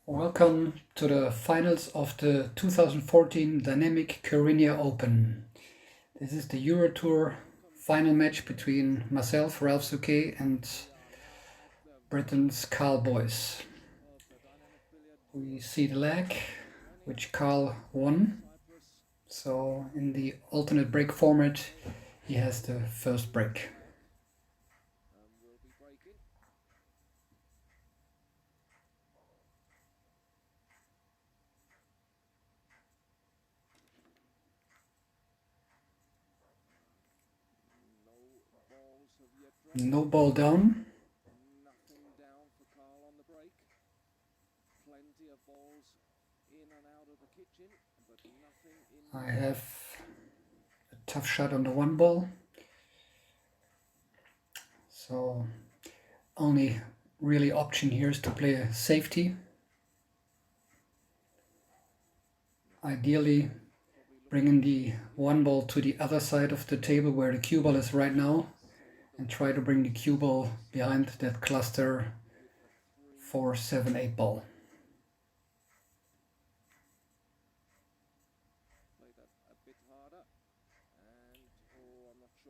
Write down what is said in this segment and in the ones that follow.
Welcome to the finals of the 2014 Dynamic Carina Open. This is the EUROTOUR final match between myself, Ralf SOUQUET, and Britain's Karl BOYES. We see the leg, which Karl won. So in the alternate break format, he has the first break. No ball down. Nothing down for Karl on the break. Plenty of balls in and out of the kitchen, but nothing in. I have a tough shot on the one ball. So only really option here is to play a safety. Ideally bringing the one ball to the other side of the table where the cue ball is right now, and try to bring the cue ball behind that cluster 4, 7, 8 ball.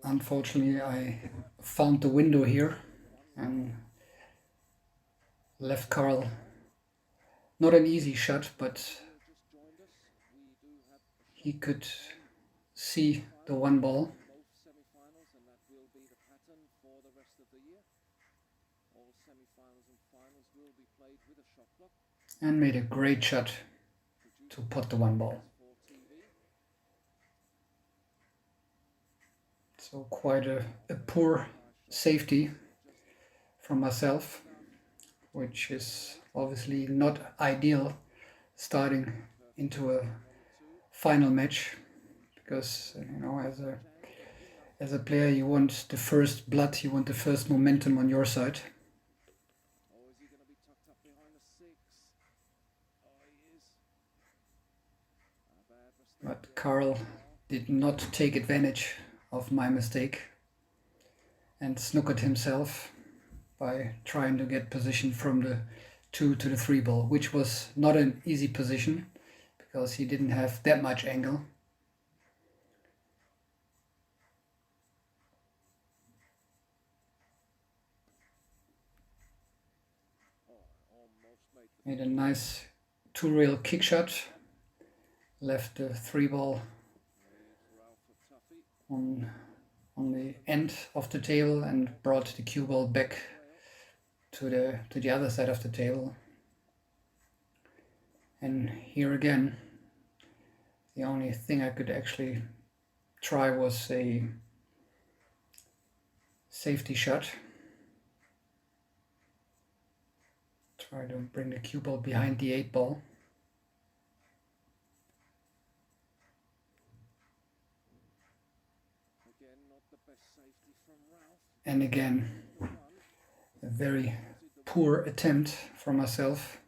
Unfortunately, I found the window here and left Karl not an easy shot, but he could see the one ball. And made a great shot to put the one ball. So quite a poor safety from myself, which is obviously not ideal starting into a final match, because as a player you want the first blood, you want the first momentum on your side. But Karl did not take advantage of my mistake and snookered himself by trying to get position from the 2 to the 3 ball, which was not an easy position because he didn't have that much angle. Made a nice 2-rail kick shot, left the 3 ball on the end of the table and brought the cue ball back to the other side of the table. And here again, the only thing I could actually try was a safety shot. Try to bring the cue ball behind the 8 ball. And again, a very poor attempt from myself.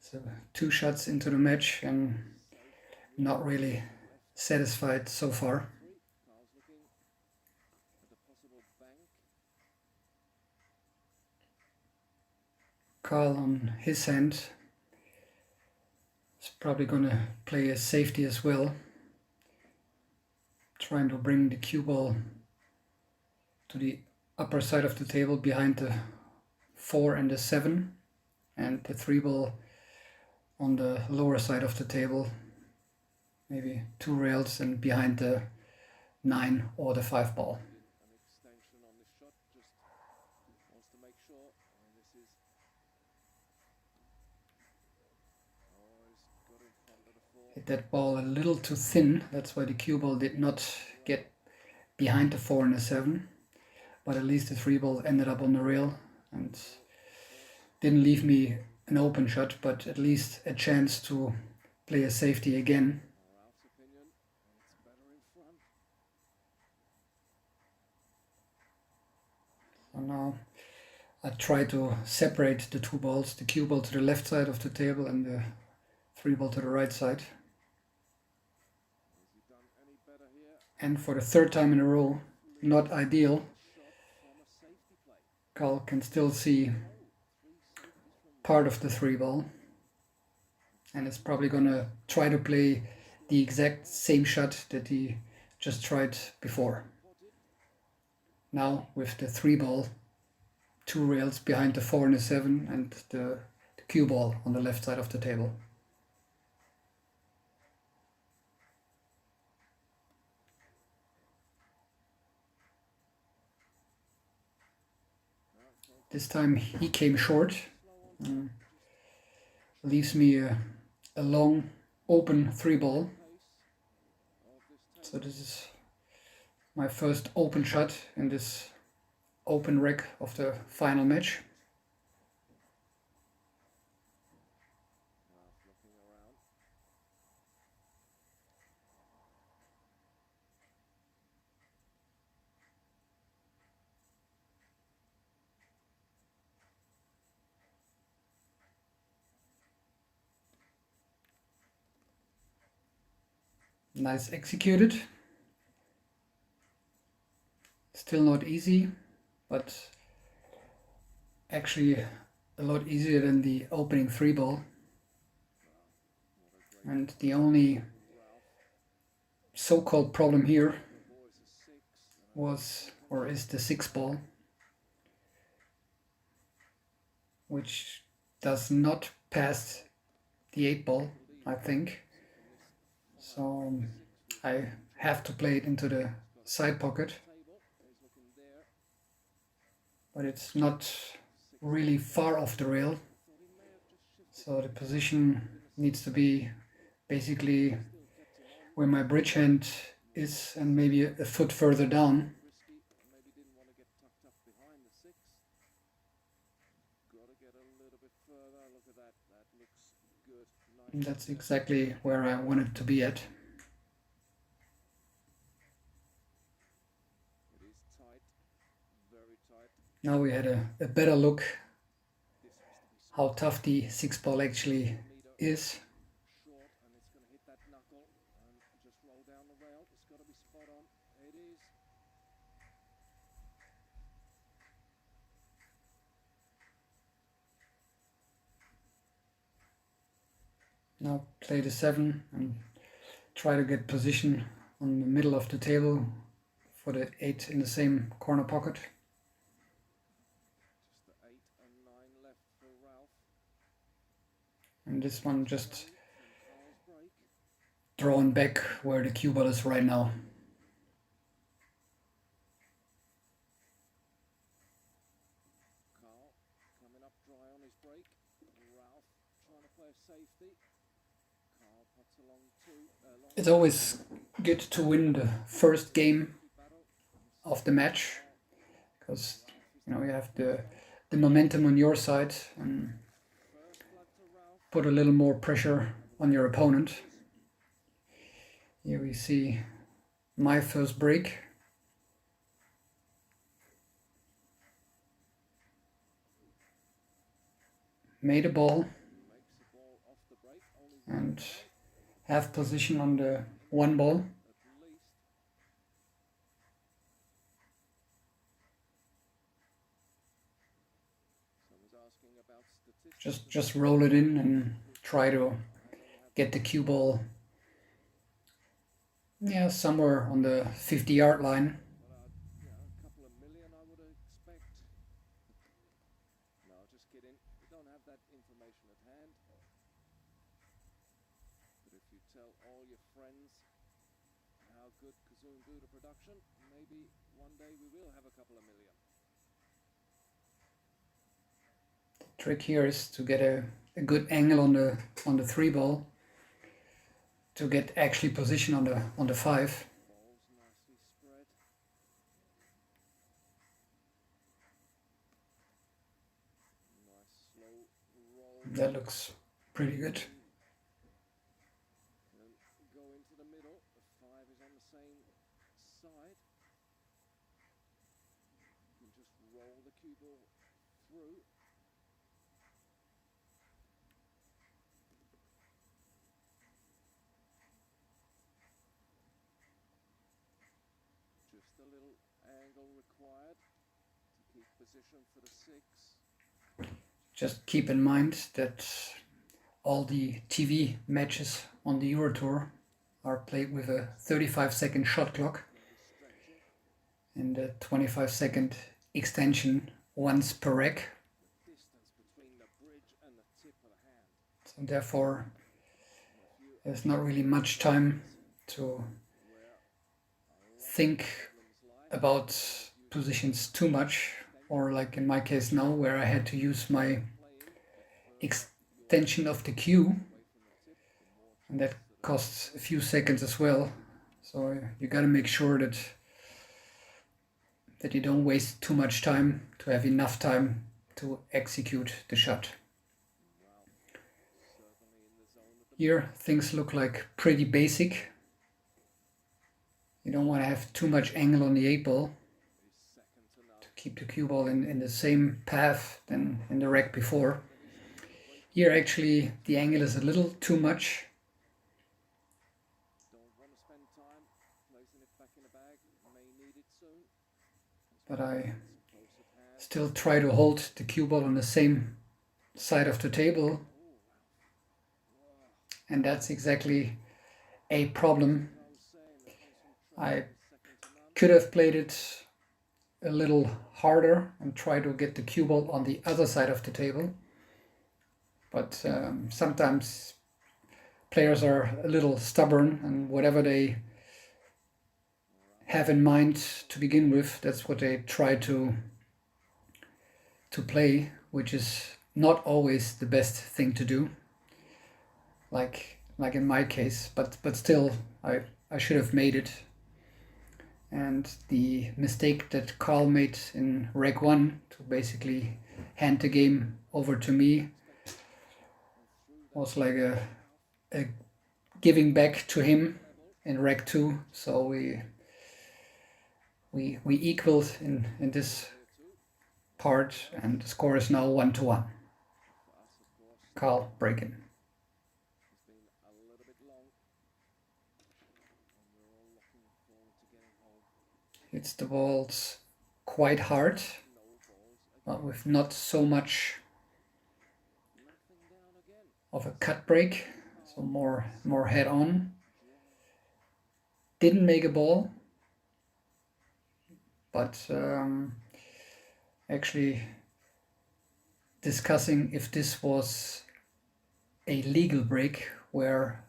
So 2 shots into the match and not really satisfied so far. Karl on his hand is probably gonna play a safety as well, trying to bring the cue ball to the upper side of the table behind the 4 and the 7, and the 3 ball on the lower side of the table, maybe 2 rails and behind the 9 or the 5 ball. Hit that ball a little too thin, that's why the cue ball did not get behind the 4 and the 7, but at least the 3 ball ended up on the rail and didn't leave me an open shot, but at least a chance to play a safety again. So now I try to separate the 2 balls, the cue ball to the left side of the table and the 3 ball to the right side. And for the 3rd time in a row, not ideal. Karl can still see part of the 3 ball. and is probably gonna try to play the exact same shot that he just tried before. Now with the 3-ball, 2 rails behind the 4 and the 7, and the cue ball on the left side of the table. This time he came short, leaves me a long open 3-ball. So this is my first open shot in this open rack of the final match. Nice executed. Still not easy, but actually a lot easier than the opening 3-ball. And the only so-called problem here was, or is, the 6-ball, which does not pass the 8-ball, I think. So I have to play it into the side pocket, but it's not really far off the rail, so the position needs to be basically where my bridge hand is and maybe a foot further down. And that's exactly where I wanted to be at. Now we had a better look how tough the 6-ball actually is. Now play the 7 and try to get position on the middle of the table for the 8 in the same corner pocket. And this one just drawn back where the cue ball is right now. Karl coming up dry on his break. Ralf trying to play a safety. Karl puts along 2. It's always good to win the first game of the match, because you have the momentum on your side and put a little more pressure on your opponent. Here we see my first break. Made a ball and have position on the 1-ball. Just roll it in and try to get the cue ball, somewhere on the 50-yard line. A couple of million, I would expect. No, just kidding. We don't have that information at hand. But if you tell all your friends how good Kazoon do to production, maybe one day we will have a couple of million. Trick here is to get a good angle on the 3-ball to get actually position on the 5. Balls nicely spread. Nice slow roll. That looks pretty good. And go into the middle. The 5 is on the same side. You can just roll the cue ball through. Just a little angle required to keep position for the 6. Just keep in mind that all the TV matches on the EUROTOUR are played with a 35-second shot clock and a 25-second extension once per rack. So therefore, there's not really much time to think about positions too much, or like in my case now, where I had to use my extension of the cue, and that costs a few seconds as well. So you gotta make sure that you don't waste too much time, to have enough time to execute the shot. Here things look like pretty basic. You don't want to have too much angle on the 8-ball to keep the cue ball in the same path than in the rack before. Here actually the angle is a little too much. But I still try to hold the cue ball on the same side of the table. And that's exactly a problem. I could have played it a little harder and try to get the cue ball on the other side of the table. But sometimes players are a little stubborn, and whatever they have in mind to begin with, that's what they try to play, which is not always the best thing to do. Like in my case, but still I should have made it. And the mistake that Karl made in rack 1 to basically hand the game over to me was like a giving back to him in rack 2. So we equaled in this part, and the score is now 1-1. Karl breaking. Hits the balls quite hard, but with not so much of a cut break, so more head on. Didn't make a ball, but actually discussing if this was a legal break where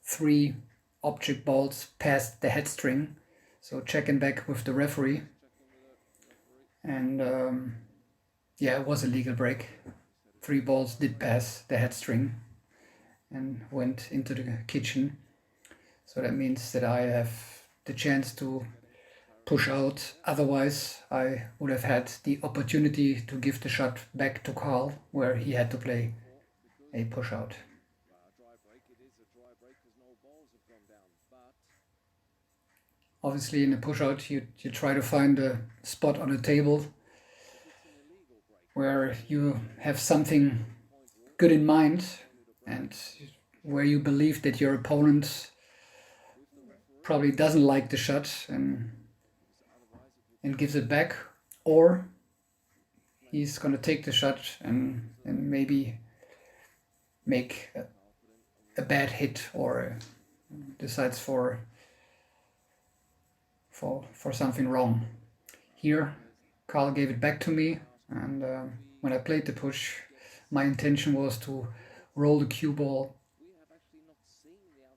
3 object balls passed the head string. So checking back with the referee, and yeah, it was a legal break. 3 balls did pass the head string and went into the kitchen. So that means that I have the chance to push out. Otherwise, I would have had the opportunity to give the shot back to Karl, where he had to play a push out. Obviously in a push-out you try to find a spot on the table where you have something good in mind and where you believe that your opponent probably doesn't like the shot and gives it back, or he's going to take the shot and maybe make a bad hit, or decides for something wrong. Here Karl gave it back to me, and when I played the push, my intention was to roll the cue ball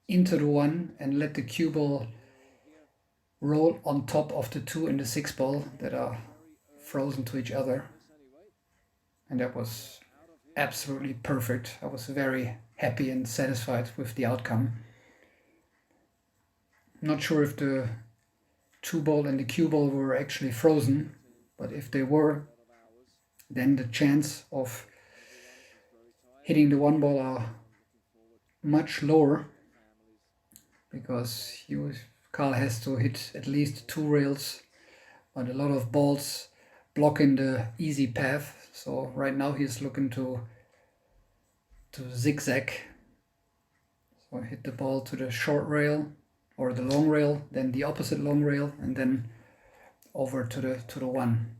into the 1 and let the cue ball roll on top of the 2 and the 6 ball that are frozen to each other. And that was absolutely perfect. I was very happy and satisfied with the outcome. Not sure if the 2 ball and the cue ball were actually frozen, but if they were, then the chance of hitting the 1 ball are much lower, because Karl has to hit at least 2 rails, but a lot of balls blocking the easy path. So right now he's looking to zigzag. So hit the ball to the short rail or the long rail, then the opposite long rail, and then over to the 1.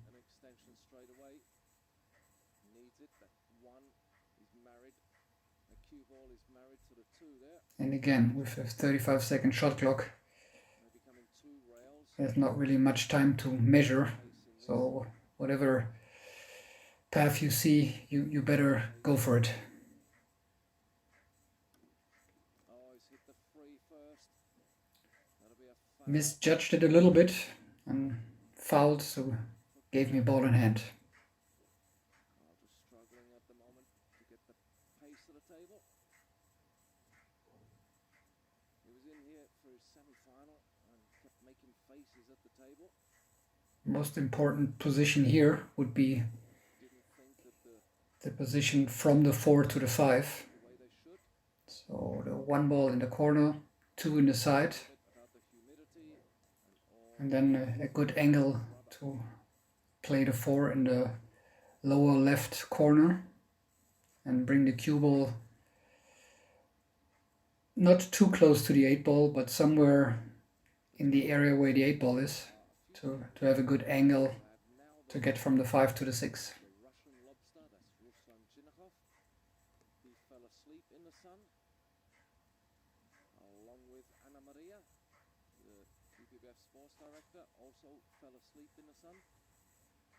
cue ball is married to the 2 there. And again, with a 35-second shot clock, They're becoming 2 rails. there's not really much time to measure. Pace in this. So whatever path you see, you better go for it. Oh, he's hit the 3 first. That'll be a foul. Misjudged it a little bit and fouled, so gave me ball in hand. Oh, just struggling at the moment to get the pace to the table. He was in here for his semi-final and kept making faces at the table. Most important position here would be Didn't think that the position from the 4 to the 5. the way they should. So the 1 ball in the corner, 2 in the side, Bit about the humidity and all. and then a good angle to play the 4 in the lower left corner and bring the cue ball not too close to the 8 ball, but somewhere in the area where the 8 ball is, to have a good angle to get from the 5 to the 6. The Russian lobster, that's Ruslan Chinikov. He fell asleep in the sun, along with Anna Maria, the UPBF sports director, also fell asleep in the sun.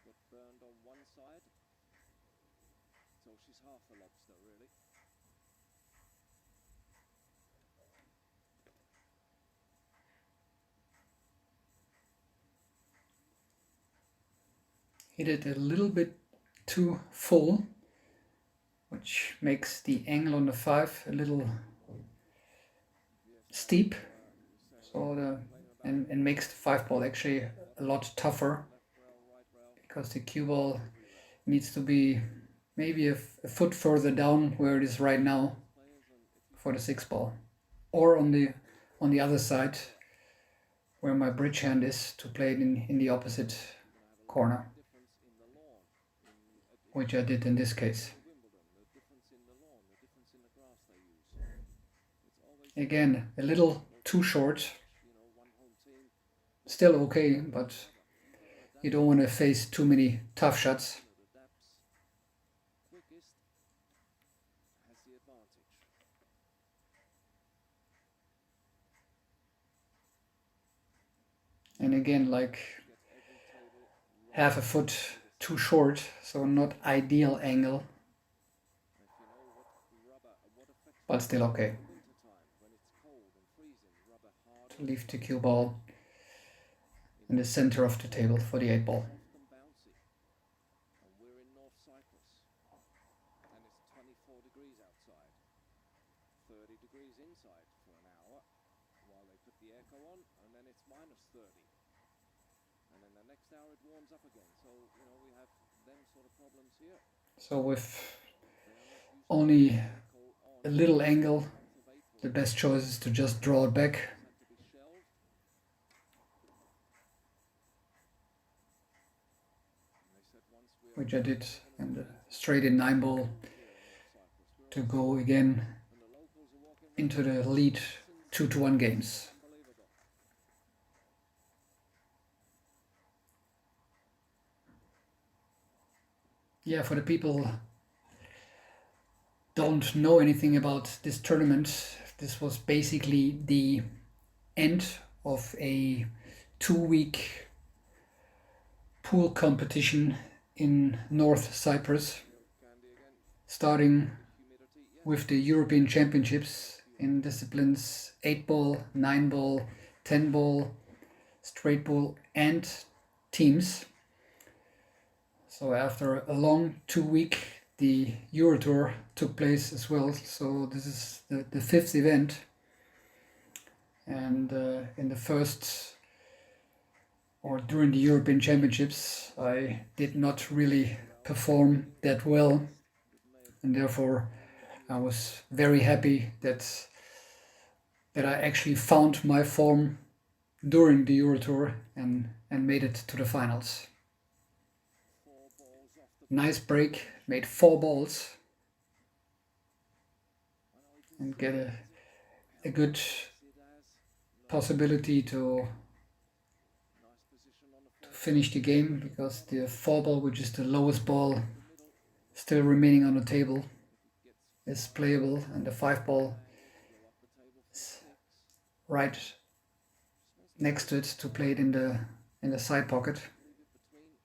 Got burned on one side, so she's half a lobster, really. Hit it a little bit too full, which makes the angle on the 5 a little steep, so and makes the 5 ball actually a lot tougher, Left rail, right rail, because the cue ball needs to be maybe a foot further down where it is right now players, and if you for the 6 ball, or on the other side where my bridge hand is, to play it in the opposite corner, difference in the lawn, in which I did in this case. Wimbledon, the difference in the lawn, the difference in the grass they use. It's always, Again, a little too short, one home team. still okay, but you don't want to face too many tough shots. The Daps quickest has the advantage. And again, like Get every table right. half a foot too short, so not ideal angle, If you know what affects but still okay. winter time when it's cold and freezing, rubber hard To leave the cue ball in the center of the table for the 8 ball. soft and bouncy. And we're in North Cyprus, and it's 24 degrees outside, 30 degrees inside for an hour while they put the airco on, and then it's minus 30. And then the next hour it warms up again. So, we have them sort of problems here. So with They are not used only to airco on a little angle, the 10th of April. the best choice is to just draw it back. Had to be shelved. And they said once we are Which I did, and the straight in 9 ball to go again and the locals are walking into the lead 2-1 games. unbelievable. Yeah, for the people don't know anything about this tournament, this was basically the end of a 2-week pool competition in North Cyprus, Candy again. starting Humidity, yes. with the European Championships in disciplines 8 ball, 9 ball, 10 ball, straight ball, and teams. So after a long 2-week, the EUROTOUR took place as well. So this is the 5th event. And in the first, or during the European Championships, I did not really perform that well. And therefore, I was very happy that I actually found my form during the EUROTOUR and made it to the finals. 4 balls off the Nice break, made 4 balls and get a good possibility to nice position on the finish the game, because the 4 ball, which is the lowest ball, still remaining on the table. If it gets is playable, and the 5 ball is right next to it to play it in the side pocket. Leave it between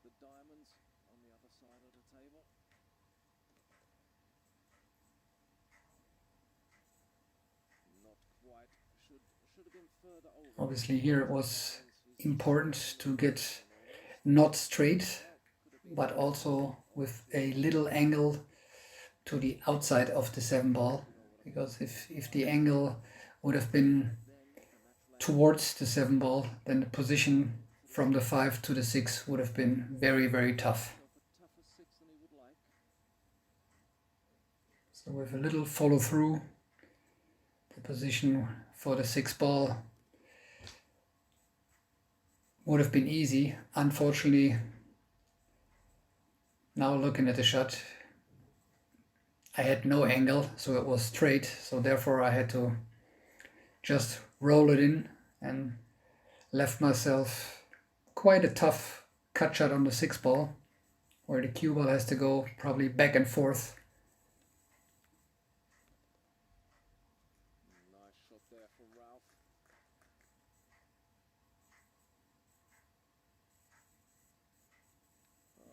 the diamonds on the other side of the table. Not quite. Should have been further over. Obviously here it was important to get not straight, but also with a little angle to the outside of the 7 ball, because if the angle would have been towards the 7 ball, then the position from the 5 to the 6 would have been very, very tough. So with a little follow through, the position for the 6 ball would have been easy. Unfortunately, now looking at the shot, I had no angle, so it was straight, so therefore I had to just roll it in and left myself quite a tough cut shot on the 6 ball, where the cue ball has to go probably back and forth. Nice shot there from Ralf.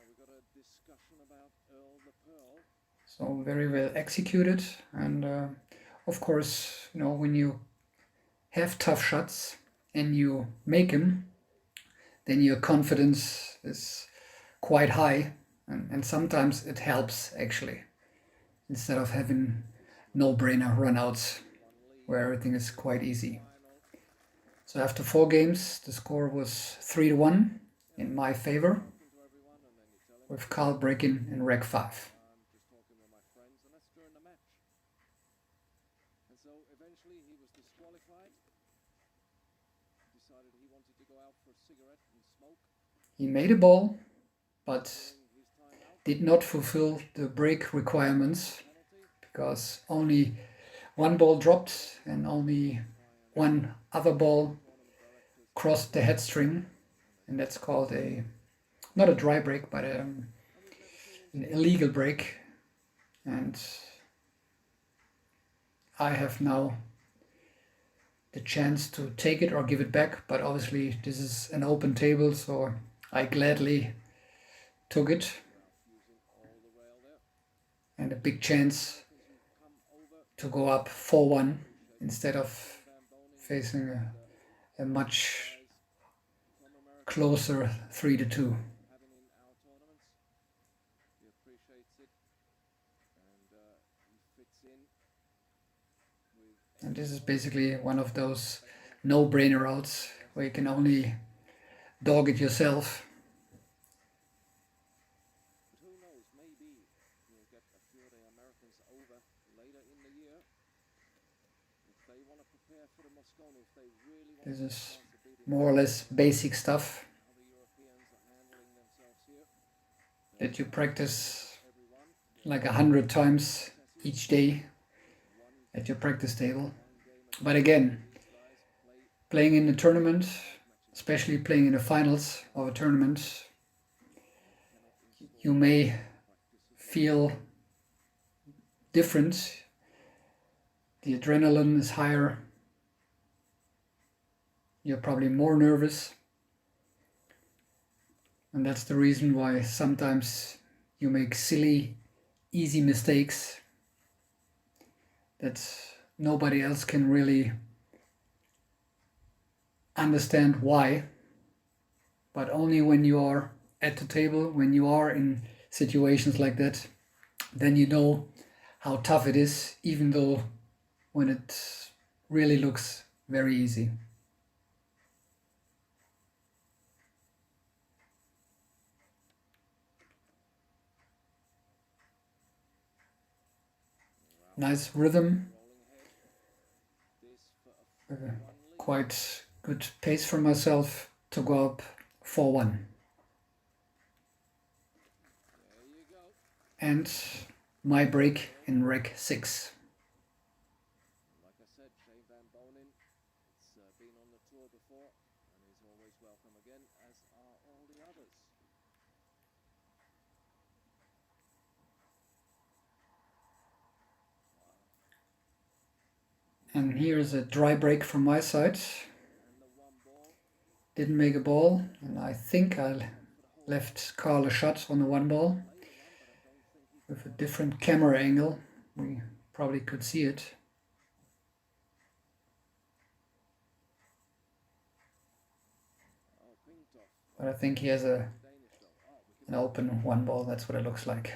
We got a discussion about Earl the Pearl. So very well executed, and of course, you know, when you have tough shots and you make them, then your confidence is quite high, and sometimes it helps actually, instead of having no-brainer runouts where everything is quite easy. So after 4 games, the score was 3-1 in my favor, with Karl breaking in reg 5. Just talking with my friends, and that's during the match. And so eventually he was disqualified. Decided he wanted to go out for a cigarette and smoke. He made a ball, but His time out. did not fulfill the break requirements, because only 1 ball dropped and only 1 other ball crossed the head string, and that's called not a dry break, but an illegal break. And I have now the chance to take it or give it back, but obviously this is an open table, so I gladly took it, and a big chance to go up 4-1 instead of facing a much closer 3-2. Having in our tournaments. He appreciates it, and he fits in with. And this is basically one of those no-brainer routes where you can only dog it yourself. But who knows? Maybe we'll get a few of the Americans over later in the year if they want to prepare for the Moscone. If they really want This to is more or less basic stuff how the Europeans are handling themselves here. that you practice Everyone, like 100 times each day at your practice table. But again, playing in a tournament, especially playing in the finals of a tournament, you may feel different. The adrenaline is higher. You're probably more nervous. And that's the reason why sometimes you make silly, easy mistakes that nobody else can really understand why. But only when you are at the table, when you are in situations like that, then you know how tough it is, even though when it really looks very easy. Nice rhythm, quite good pace for myself to go up 4-1. there you go. And my break in reg 6. Like I said, Shane Van Bonen, it's been on the tour before and is always welcome again, as are all the others. And here's a dry break from my side. Didn't make a ball, and I think I left Karl a shot on the one ball. With a different camera angle, we probably could see it. But I think he has an open one ball, that's what it looks like.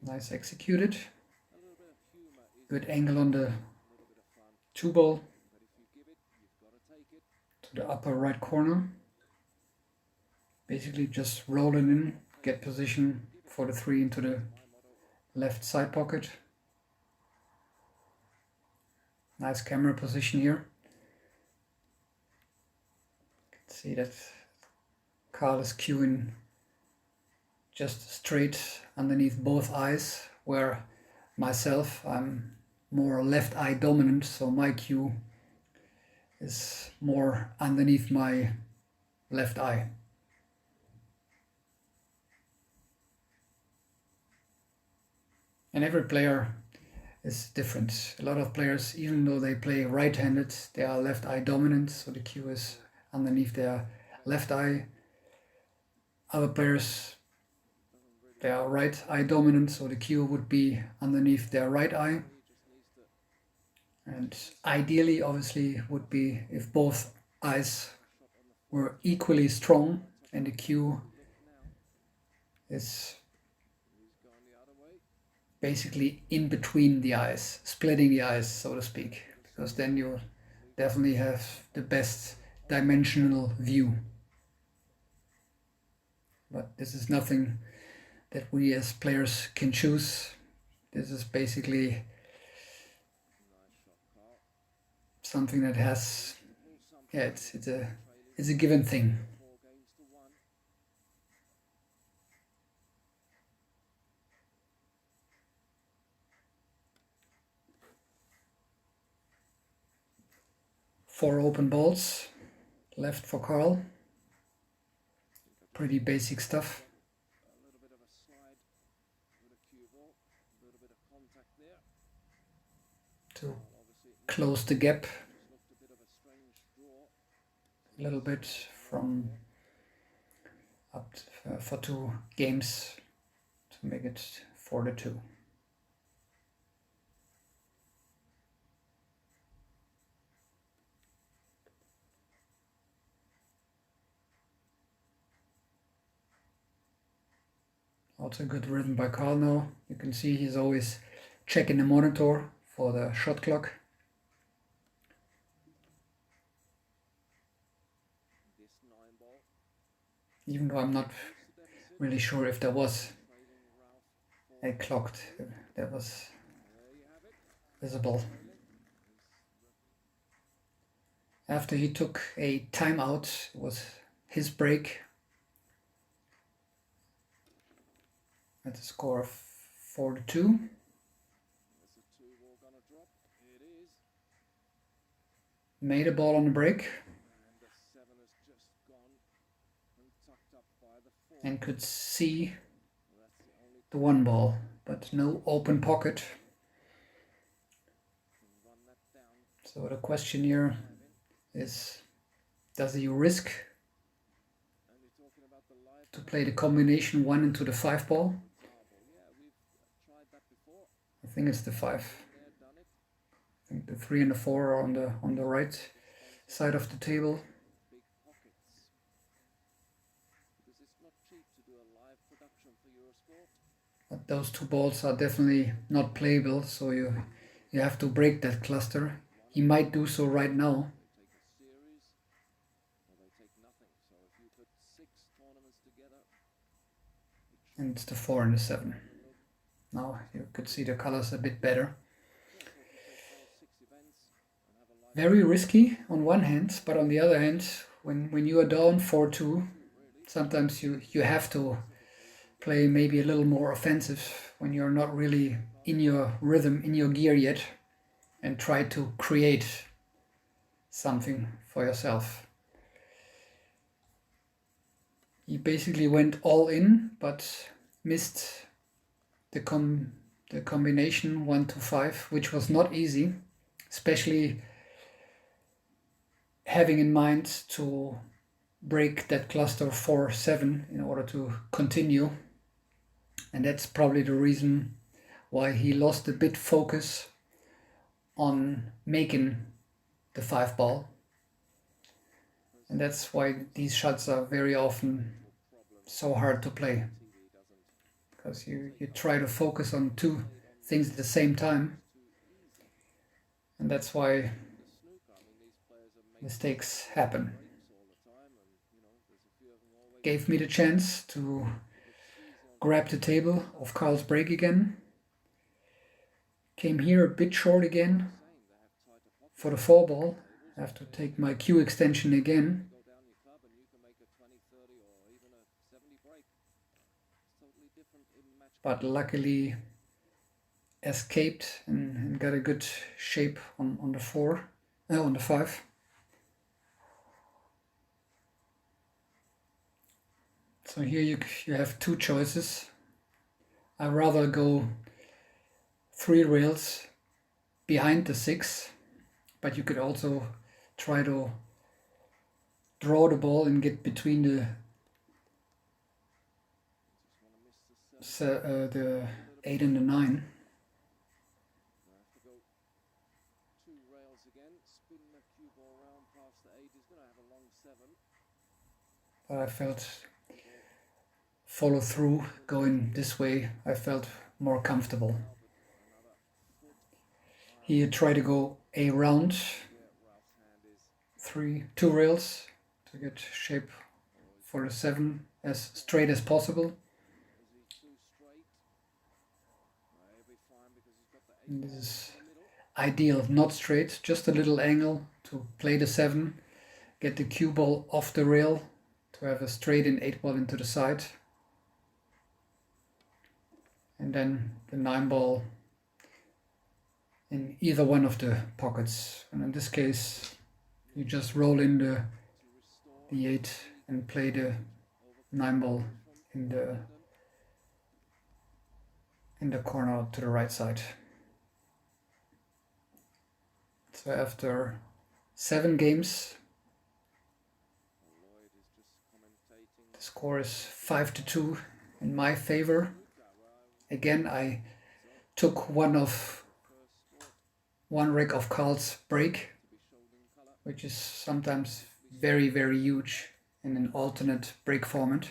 Nice executed. Good angle on the two ball to the upper right corner. Basically just roll it in, get position for the three into the left side pocket. Nice camera position here. You can see that Karl is cueing just straight underneath both eyes, where myself, I'm more left eye dominant, so my cue is more underneath my left eye. And every player is different. A lot of players, even though they play right-handed, they are left eye dominant, so the cue is underneath their left eye. Other players, they are right eye dominant, so the cue would be underneath their right eye. And ideally, obviously, would be if both eyes were equally strong and the cue is basically in between the eyes, splitting the eyes, so to speak, because then you definitely have the best dimensional view. But this is nothing that we as players can choose. This is basically something that has, yeah, it's a given thing. Four open balls left for Karl. Pretty basic stuff. To close the gap a little bit from up for 2 games to make it 4-2. Also good rhythm by Karl now. You can see he's always checking the monitor for the shot clock. Even though I'm not really sure if there was a clock that was visible. After he took a timeout, it was his break. At a score of 4-2. Made a ball on the break. And could see the one ball, but no open pocket. So the question here is, does he risk to play the combination 1 into the 5 ball? I think it's the 5. I think the 3 and the 4 are on the right side of the table. But those 2 balls are definitely not playable, so you have to break that cluster. He might do so right now. And it's the 4 and the 7. Now you could see the colors a bit better. Very risky on one hand, but on the other hand, when you are down 4-2, sometimes you have to play maybe a little more offensive when you're not really in your rhythm, in your gear yet, and try to create something for yourself. He basically went all in, but missed the combination 1 to 5, which was not easy, especially having in mind to break that cluster 4-7 in order to continue. And that's probably the reason why he lost a bit focus on making the 5 ball. And that's why these shots are very often so hard to play, because you try to focus on two things at the same time, and that's why mistakes happen. Gave me the chance to grab the table of Karl's break again. Came here a bit short again for the 4 ball. I have to take my cue extension again. But luckily escaped and got a good shape on the 4, on the 5. So here you have two choices. I rather go 3 rails behind the 6, but you could also try to draw the ball and get between the 8 and the 9. But I felt follow through going this way. I felt more comfortable. Here try to go a round, 2 rails to get shape for the 7 as straight as possible. And this is ideal, not straight, just a little angle to play the 7, get the cue ball off the rail to have a straight and 8 ball into the side, and then the 9 ball in either one of the pockets. And in this case you just roll in the 8 and play the 9 ball in the corner to the right side. So after 7 games, the score is 5-2 in my favor. Again, I took one reg of Karl's break, which is sometimes very, very huge in an alternate break format.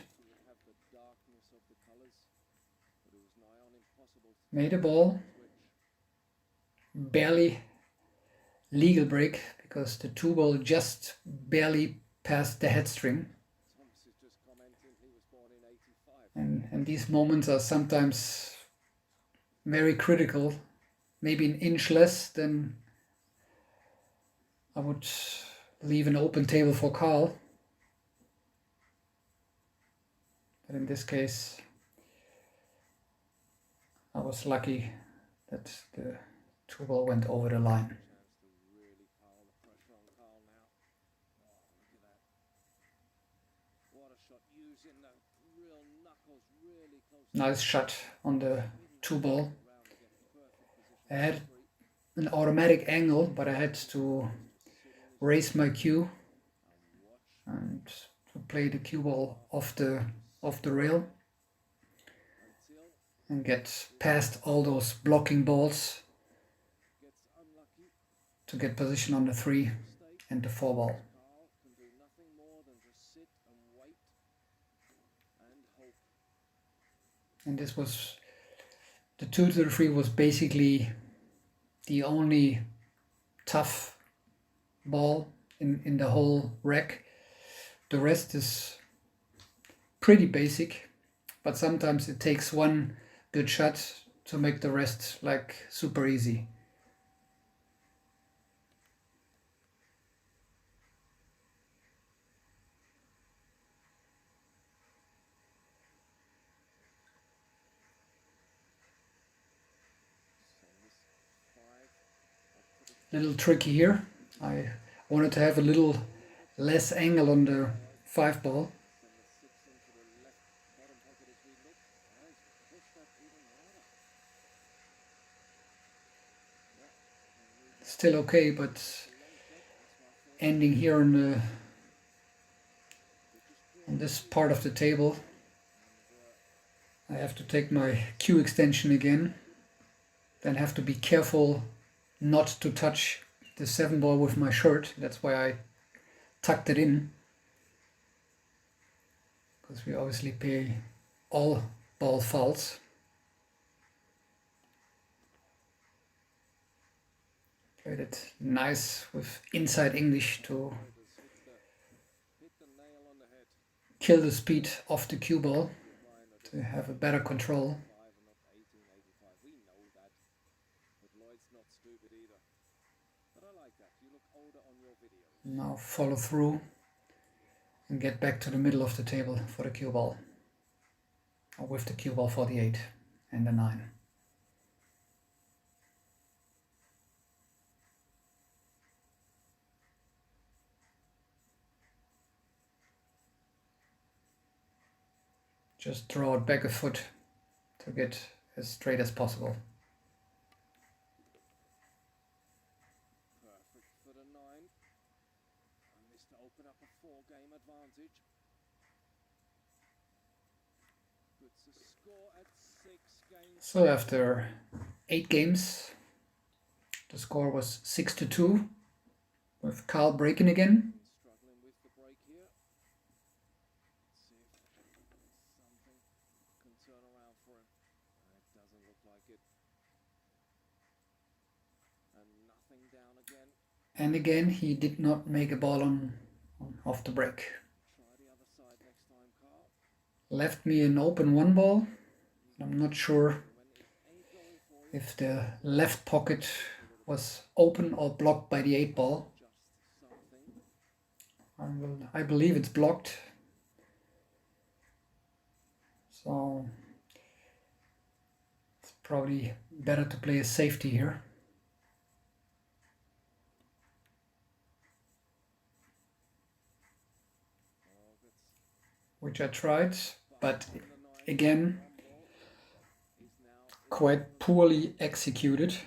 Made a ball, barely legal break, because the 2 ball just barely passed the head string. And these moments are sometimes very critical. Maybe an inch less than I would leave an open table for Karl. But in this case, I was lucky that the 2 ball went over the line. Nice shot on the 2 ball. I had an automatic angle, but I had to raise my cue and to play the cue ball off the rail and get past all those blocking balls to get position on the 3 and the 4 ball. And this was, the 2 to the 3 was basically the only tough ball in the whole rack. The rest is pretty basic, but sometimes it takes one good shot to make the rest like super easy. Little tricky here. I wanted to have a little less angle on the 5 ball. still okay, but ending here on this part of the table, I have to take my cue extension again, then have to be careful not to touch the 7-ball with my shirt. That's why I tucked it in, because we obviously pay all ball fouls. Played it nice with inside English to kill the speed of the cue ball, to have a better control. Now follow through and get back to the middle of the table for the cue ball, or with the cue ball for the 8 and the 9. Just draw it back a foot to get as straight as possible. Perfect for the 9. And this to open up a 4-game advantage. Puts the score at 6 games. So after 8 games, the score was 6-2, with Karl breaking again. Struggling with the break here. Let's see if something can turn around for him. It doesn't look like it. And nothing down again. And again, he did not make a ball on off the break. Try the other side next time, Karl. Left me an open 1-ball. I'm not sure if the left pocket was open or blocked by the 8-ball. I believe it's blocked. So it's probably better to play a safety here. Which I tried, but again, quite poorly executed. Can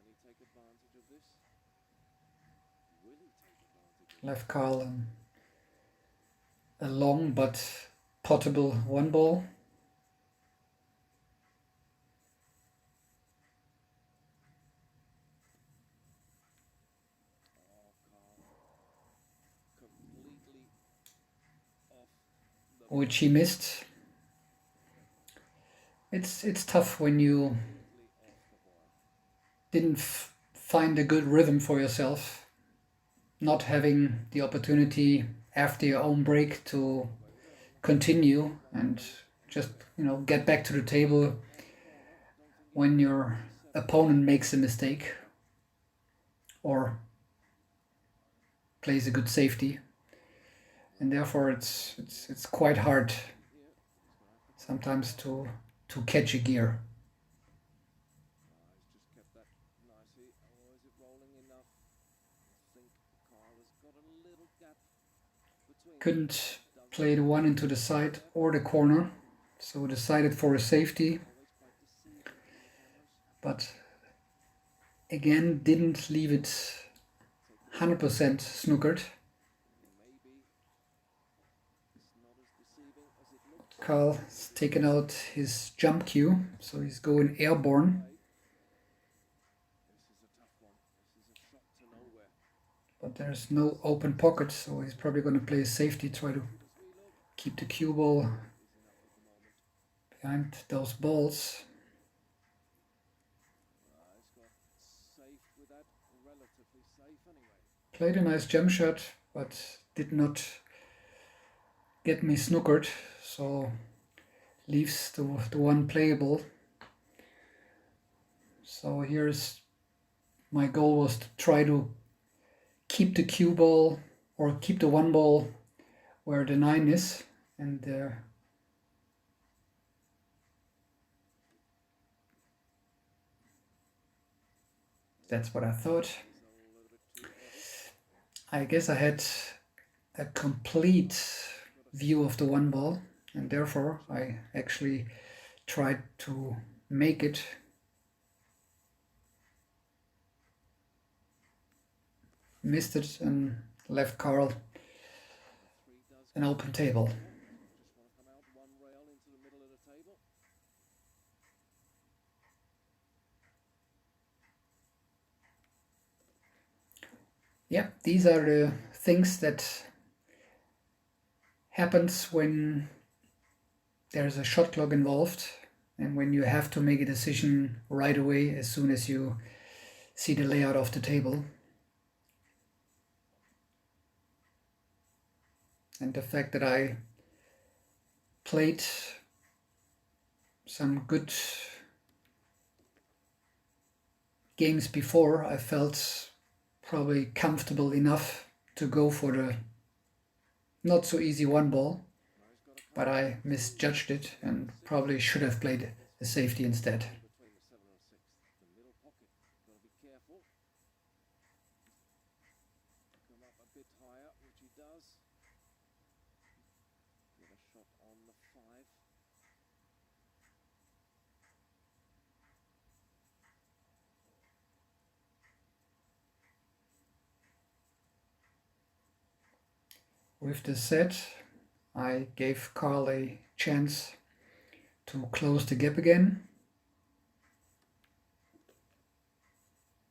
he take advantage of this? Will he take advantage of Left Karl a long but potable 1-ball. completely off the Which he missed. It's tough when you didn't find a good rhythm for yourself, not having the opportunity after your own break to continue and just, get back to the table when your opponent makes a mistake or plays a good safety. And therefore it's quite hard sometimes to catch a gear. He's just kept that nicely. Or is it rolling enough? I think Karl has got a little gap between. Couldn't play the 1 into the side or the corner, so decided for a safety. But again, didn't leave it 100% snookered. Karl has taken out his jump cue, so he's going airborne. But there's no open pocket, so he's probably going to play a safety, try to keep the cue ball behind those balls. Played a nice jump shot, but did not get me snookered, so leaves the 1 playable. So here's my goal, was to try to keep the cue ball or keep the 1-ball where the 9 is, and that's what I thought. I guess I had a complete view of the 1-ball, and therefore I actually tried to make it missed it and left Karl an open table. Just want to come out one rail into the middle of the table. Yeah, these are the things that happens when there's a shot clock involved and when you have to make a decision right away as soon as you see the layout of the table. And the fact that I played some good games before, I felt probably comfortable enough to go for the not so easy one ball, but I misjudged it and probably should have played a safety instead. Between the 7 and 6, the middle pocket. Got to be careful. Come up a bit higher, which he does. Get a shot on the 5. With this set, I gave Karl a chance to close the gap again.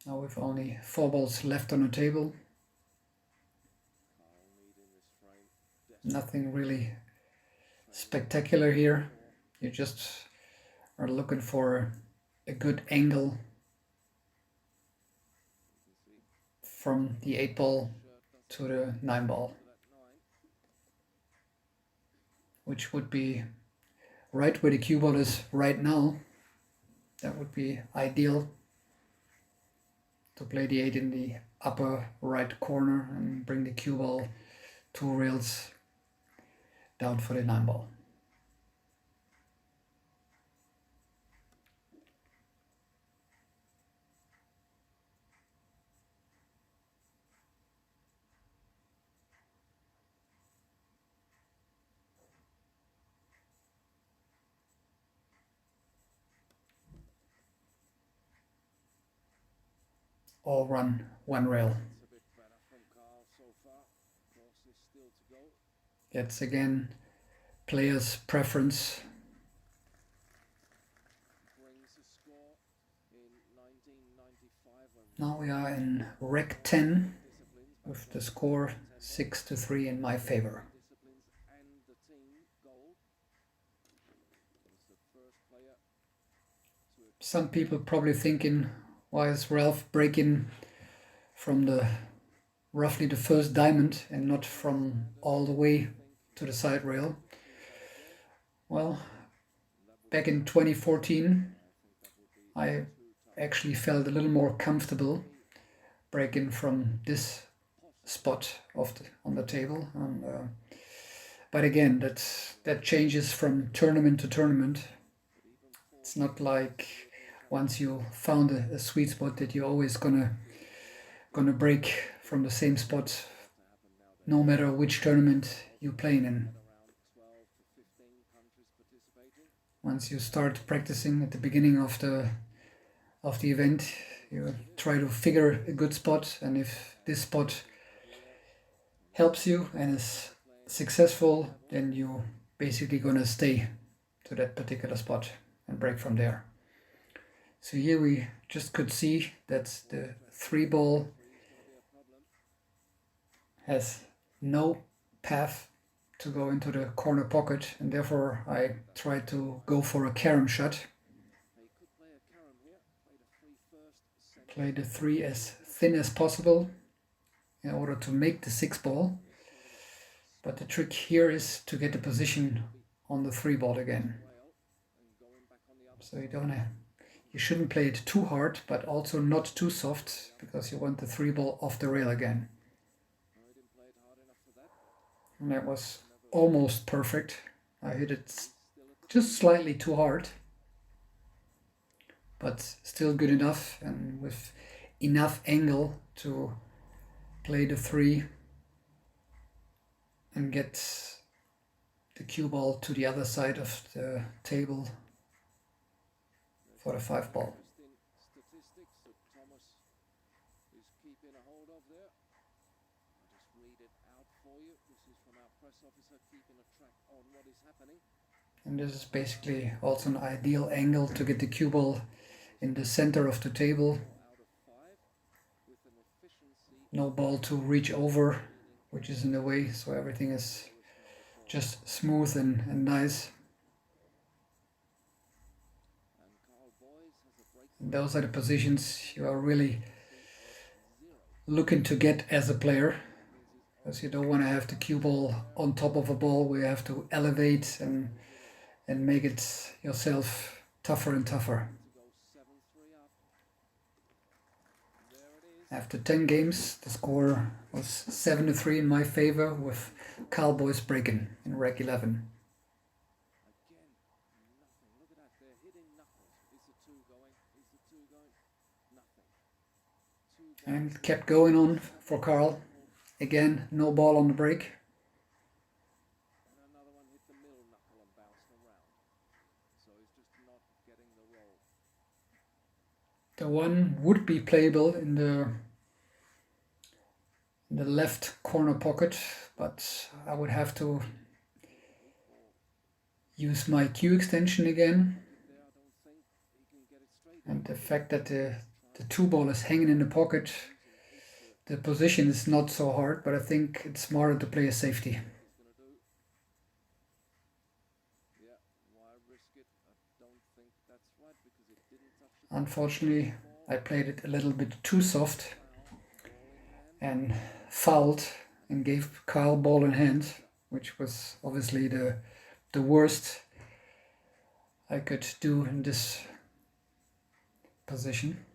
Now with only 4 balls left on the table. Karl needing this frame. Nothing really spectacular here. You just are looking for a good angle from the 8 ball to the 9 ball, which would be right where the cue ball is right now. That would be ideal to play the 8 in the upper right corner and bring the cue ball 2 rails down for the 9 ball. All run 1 rail. It's a bit better from Karl so far. Course is still to go. That's again player's preference. Brings a score in 1995 when Now we are in Rec 10 with the score 6-3 in my favor. disciplines and the team goal. He's the first player to Some people probably thinking, why is Ralf breaking from the roughly the first diamond and not from all the way to the side rail? Well, back in 2014, I actually felt a little more comfortable breaking from this spot on the table. And, but again, that changes from tournament to tournament. It's not like once you found a sweet spot that you're always gonna break from the same spot, no matter which tournament you're playing in. around 12 to 15 countries participating. Once you start practicing at the beginning of the event, you try to figure a good spot, and if this spot helps you and is successful, then you're basically gonna stay to that particular spot and break from there. So here we just could see that the 3 ball has no path to go into the corner pocket, and therefore I tried to go for a carom shot. He could play a carom here. Play the 3 first, center. Play the 3 as thin as possible in order to make the 6 ball. But the trick here is to get the position on the 3 ball again. Rail and going back on the other. So you shouldn't play it too hard, but also not too soft, because you want the 3 ball off the rail again. No, he didn't play it hard enough for that. And that was almost perfect. I hit it just slightly too hard, but still good enough and with enough angle to play the 3 and get the cue ball to the other side of the table for the 5 ball. Interesting statistics that Thomas is keeping a hold of there. for you. This is from our press officer keeping a track on what is happening. And this is basically also an ideal angle to get the cue ball in the center of the table. Out of 5 with an efficiency No ball to reach over, which is in the way, so everything is just smooth and nice. and Karl BOYES has a break And those are the positions you are really looking to get as a player, because you don't want to have the cue ball on top of a ball where you have to elevate and make it yourself tougher and tougher. to go 7-3 up. There it is. After 10 games, the score was 7-3 in my favor, with Karl BOYES breaking in reg 11. Again, nothing. Look at that. They're hitting knuckles. Is the 2 going? Is the 2 going? Nothing. 2 And kept going on for Karl. Again, no ball on the break. and another one hit the middle knuckle and bounced around. So he's just not getting the roll. The one would be playable in the left corner pocket, but I would have to use my cue extension again. There, I don't think he can get it straight. And the fact that the 2 ball is hanging in the pocket, the position is not so hard, but I think it's smarter to play a safety. He's gonna do. Yeah, why risk it? I don't think that's right because it didn't touch the Unfortunately, I played it a little bit too soft foul. Ball in hand. and fouled and gave Karl ball in hand, which was obviously the worst I could do in this position.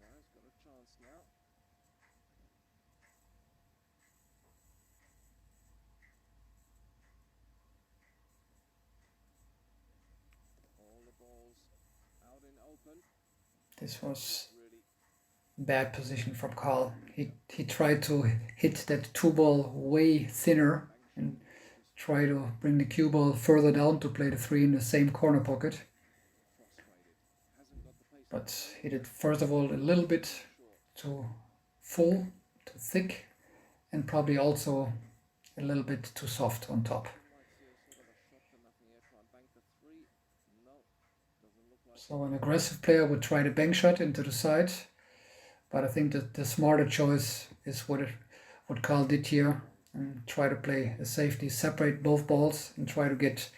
No, he's got a chance now. All the balls out in open. This was Really bad position from Karl. He tried to hit that 2 ball way thinner and try to bring the cue ball further down to play the 3 in the same corner pocket. frustrated. Hasn't got the pace. But hit it first of all a little bit too full, too thick, and probably also a little bit too soft on top. Might see a sort of a shot to nothing here. Try and bank the 3. No, doesn't look like. So an aggressive player would try the bank shot into the side, but I think that the smarter choice is what Karl did here, and try to play a safety, separate both balls and try to get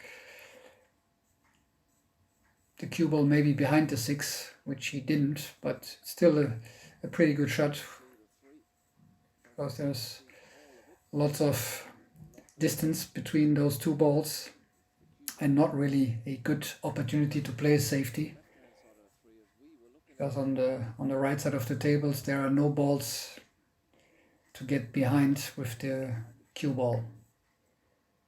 the cue ball maybe behind the 6, which he didn't, but still a pretty good shot, because there's lots of distance between those 2 balls and not really a good opportunity to play a safety, because on the right side of the tables there are no balls to get behind with the cue ball.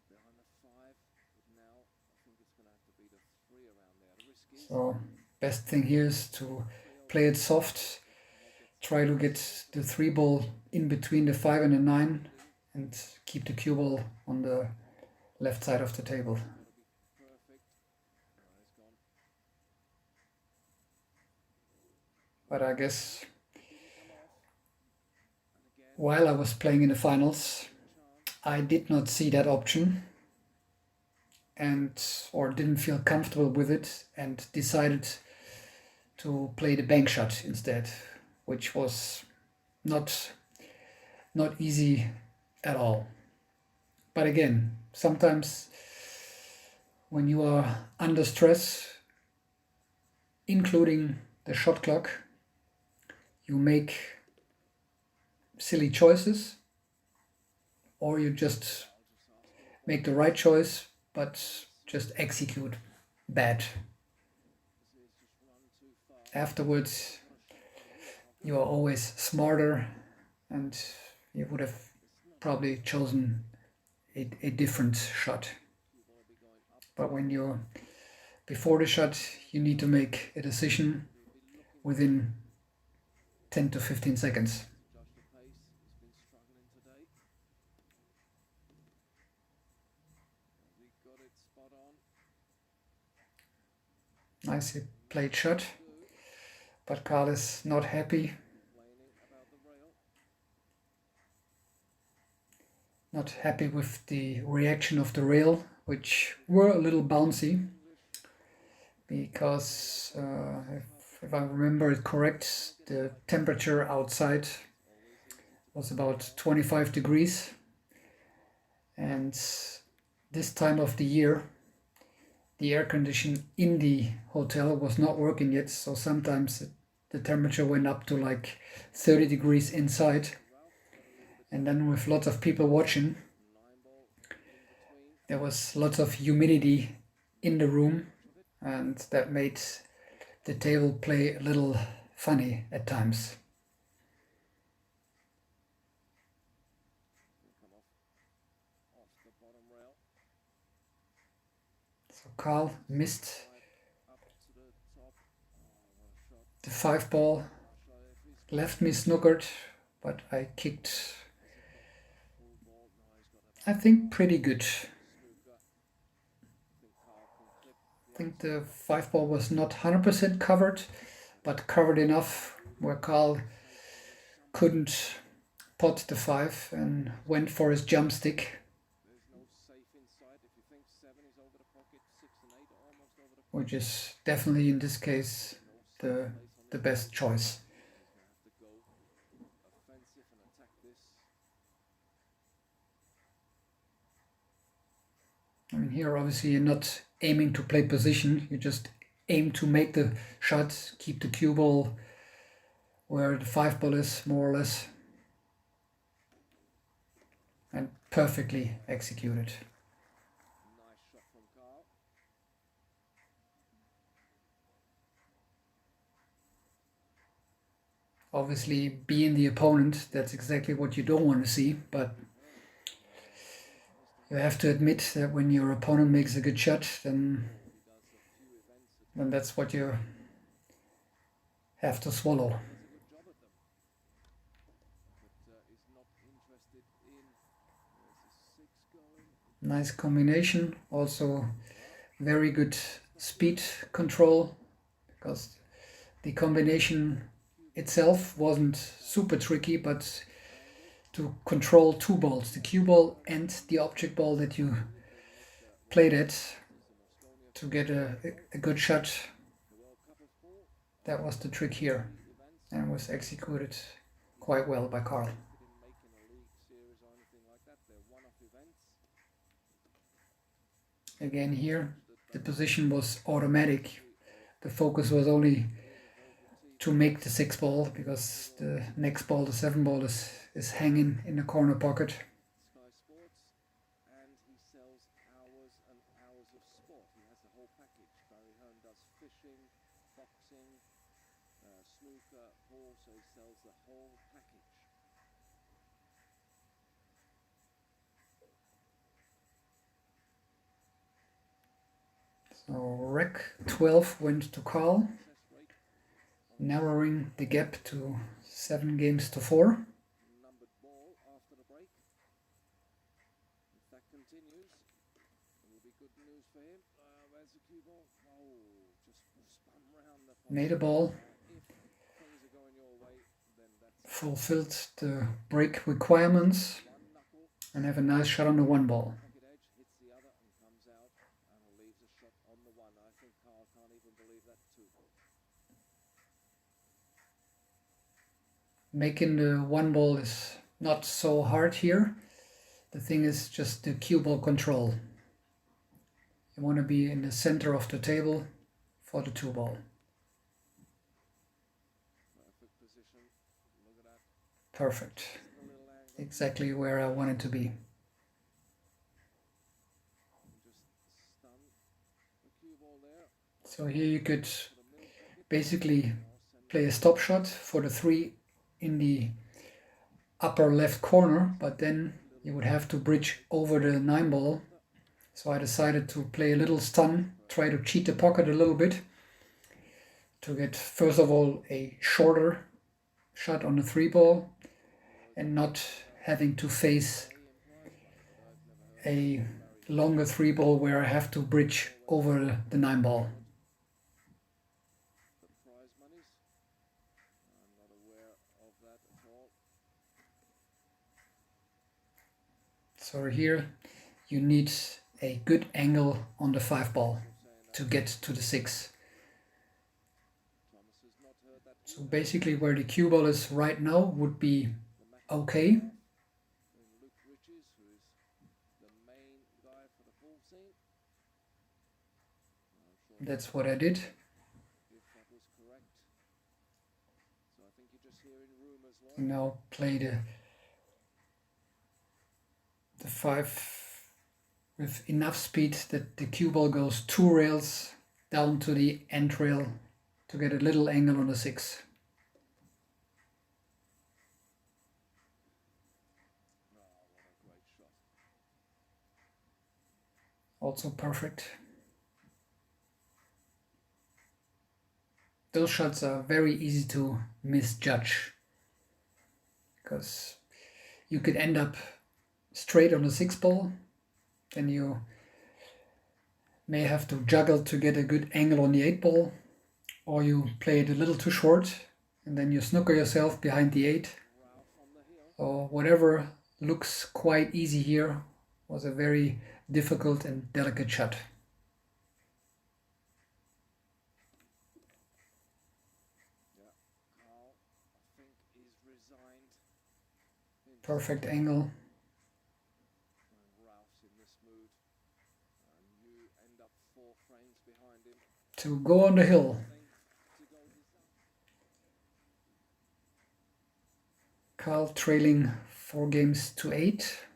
Behind the 5. But now I think it's going to have to be the 3 around there. The risk is So best thing here is to play it soft, try to get the 3 ball in between the 5 and the 9, and keep the cue ball on the left side of the table. perfect. No, he's gone. But I guess Come off. And again, while I was playing in the finals, I did not see that option, or didn't feel comfortable with it, and decided to play the bank shot instead, which was not easy at all. But again, sometimes when you are under stress, including the shot clock, you make silly choices, or you just make the right choice but just execute bad. this is just run too far. Afterwards, you are always smarter, and you would have probably chosen a different shot. You want to be going up. But when you're before the shot, you need to make a decision within 10 to 15 seconds. Judge the pace. He's been struggling today. Nicely played shot, but Karl is not happy. Not happy with the reaction of the rail, which were a little bouncy, because if I remember it correct, the temperature outside was about 25 degrees, and this time of the year the air condition in the hotel was not working yet, so sometimes the temperature went up to like 30 degrees inside, and then with lots of people watching, there was lots of humidity in the room, and that made the table play a little funny at times. So Karl missed the 5-ball, left me snookered, but I kicked, I think, pretty good. I think the 5-ball was not 100% covered, but covered enough where Karl couldn't pot the 5 and went for his jump stick, which is definitely in this case the best choice. I mean, here obviously you're not aiming to play position, you just aim to make the shot, keep the cue ball where the 5-ball is, more or less, and perfectly executed. Obviously, being the opponent, that's exactly what you don't want to see, but you have to admit that when your opponent makes a good shot, then that's what you have to swallow. Nice combination, also very good speed control, because the combination itself wasn't super tricky, but to control 2 balls, the cue ball and the object ball that you played at, to get a good shot, that was the trick here, and was executed quite well by Karl. Again here, the position was automatic. The focus was only to make the 6-ball, because the next ball, the 7-ball, is hanging in the corner pocket. So rack 12 went to Karl, narrowing the gap to 7 games to 4. Made a ball, fulfilled the break requirements, and have a nice shot on the 1-ball. Making the 1-ball is not so hard here. The thing is just the cue ball control. You want to be in the center of the table for the 2-ball. Perfect. Exactly where I wanted to be. So here you could basically play a stop shot for the 3 in the upper left corner, but then you would have to bridge over the 9-ball. So I decided to play a little stun, try to cheat the pocket a little bit, to get first of all a shorter shot on the 3-ball, and not having to face a longer 3-ball where I have to bridge over the 9-ball. So here you need a good angle on the 5 ball to get to the 6. Thomas has not heard that So basically where the cue ball is right now would be okay. and Luke Riches, who is the main guy for the full scene. I'm sure That's what I did. if that was correct. So I think you're just hearing rumours, Lloyd. Now play the 5 with enough speed that the cue ball goes 2 rails down to the end rail to get a little angle on the 6. Oh, what a great shot. Also perfect. Those shots are very easy to misjudge, because you could end up straight on the 6 ball, then you may have to juggle to get a good angle on the 8 ball, or you play it a little too short and then you snooker yourself behind the 8. Ralph on the heel. Or whatever looks quite easy here was a very difficult and delicate shot. Yeah, Karl, I think, is resigned. Perfect angle. And Ralph's in this mood. And you end up 4 frames behind him. To go on the hill. To go his Karl trailing 4 games to 8.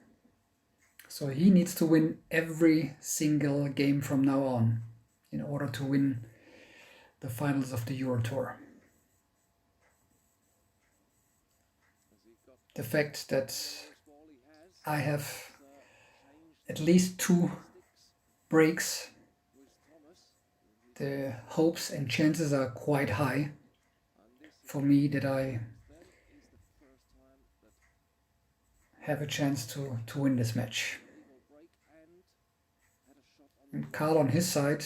So he needs to win every single game from now on in order to win the finals of the EUROTOUR. Has he got The fact that ball he has I have changed at least 2 breaks, with Thomas. the hopes and chances are quite high And this for me that I then is the first time that have a chance to win this match. will break and had a shot on And Karl on his side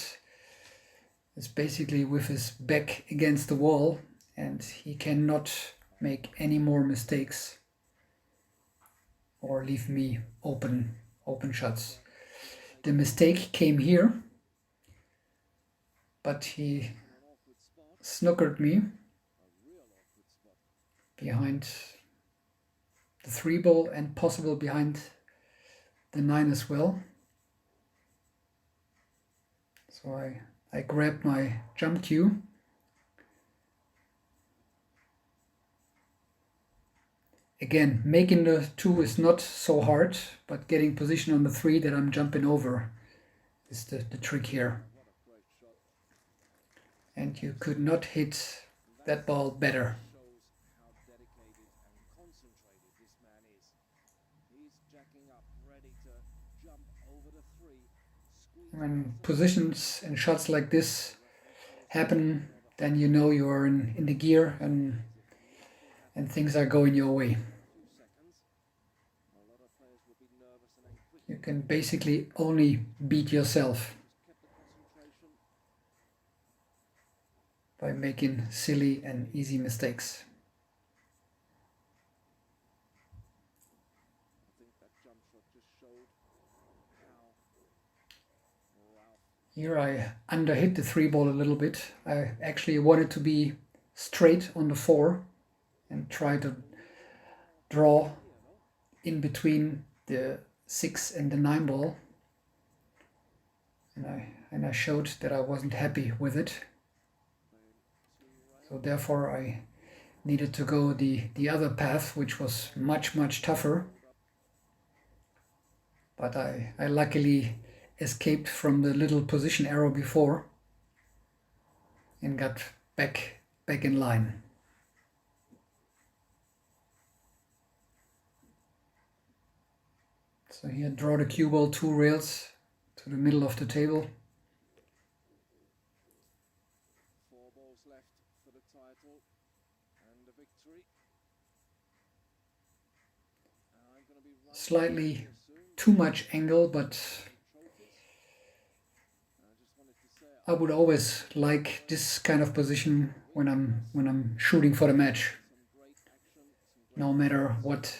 is basically with his back against the wall, and he cannot make any more mistakes or leave me open shots. The mistake came here, but he an awkward spot, snookered me a real awkward spot. behind the 3 ball and possible behind the 9 as well. So I grabbed my jump cue. Again, making the 2 is not so hard, but getting position on the 3 that I'm jumping over is the trick here. What a great shot. And you could not hit that ball better. Shows how dedicated and concentrated this man is. He's jacking up, ready to jump over the 3. Squeeze When positions and shots like this happen, then you know you are in the gear and things are going your way. 2 seconds. A lot of players will be nervous and then quickly You can basically only beat yourself kept the concentration. by making silly and easy mistakes. I think that jump shot just showed how Ralph Here I underhit the 3 ball a little bit. I actually wanted to be straight on the 4 and try to draw in between the 6 and the 9 ball. And I showed that I wasn't happy with it. So therefore I needed to go the other path, which was much tougher. But I luckily escaped from the little position error before and got back in line. So here, draw the cue ball 2 rails to the middle of the table. 4 balls left for the title and the victory. And I'm going to be running Slightly here soon. too much angle, but Trophies. I just wanted to say I would always like this kind of position when I'm shooting for the match, some great action, some great no matter what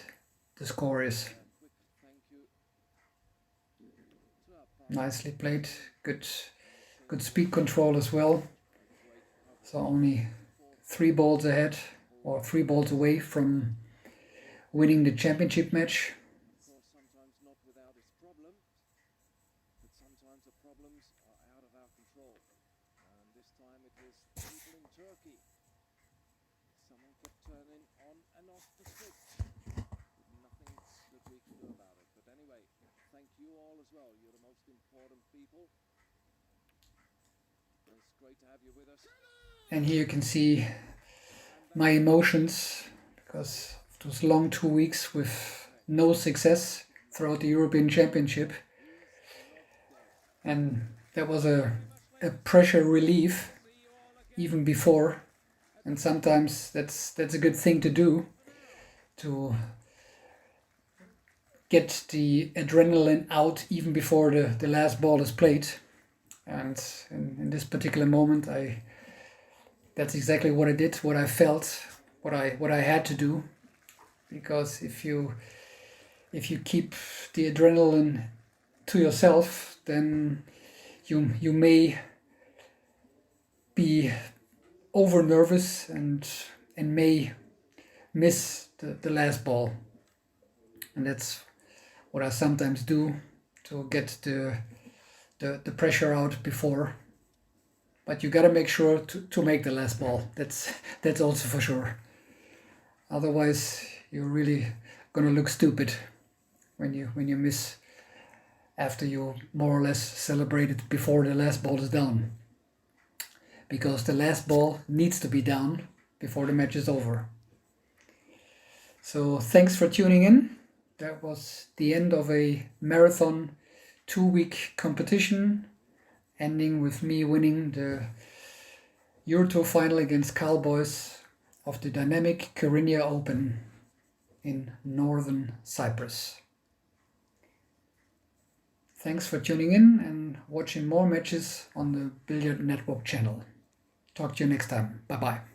the score is. quick thank you nicely played, good speed control as well. So only 3 balls ahead, or 3 balls away from winning the championship match. Of course, sometimes not without its problems, but sometimes the problems are out of our control. And this time it was people in Turkey. Someone kept turning on and off the switch. Nothing that we can do about it. But anyway, thank you all as well. You're the most important people. It's great to have you with us. And here you can see my emotions, because it was long 2 weeks with no success throughout the European Championship. And that was a pressure relief even before. And sometimes that's a good thing to do, to get the adrenaline out even before the last ball is played. And in this particular moment, that's exactly what I did, what I felt, what I had to do. Because if you keep the adrenaline to yourself, then you may be over nervous and may miss the last ball. And that's what I sometimes do, to get the pressure out before. But you gotta make sure to make the last ball. That's also for sure. Otherwise, you're really gonna look stupid when you miss after you more or less celebrated before the last ball is down. Because the last ball needs to be down before the match is over. So thanks for tuning in. That was the end of a marathon 2-week competition, ending with me winning the EUROTOUR final against Karl BOYES of the dynamic Kyrenia Open in northern Cyprus. Thanks for tuning in and watching more matches on the Billiard Network channel. Talk to you next time. Bye bye.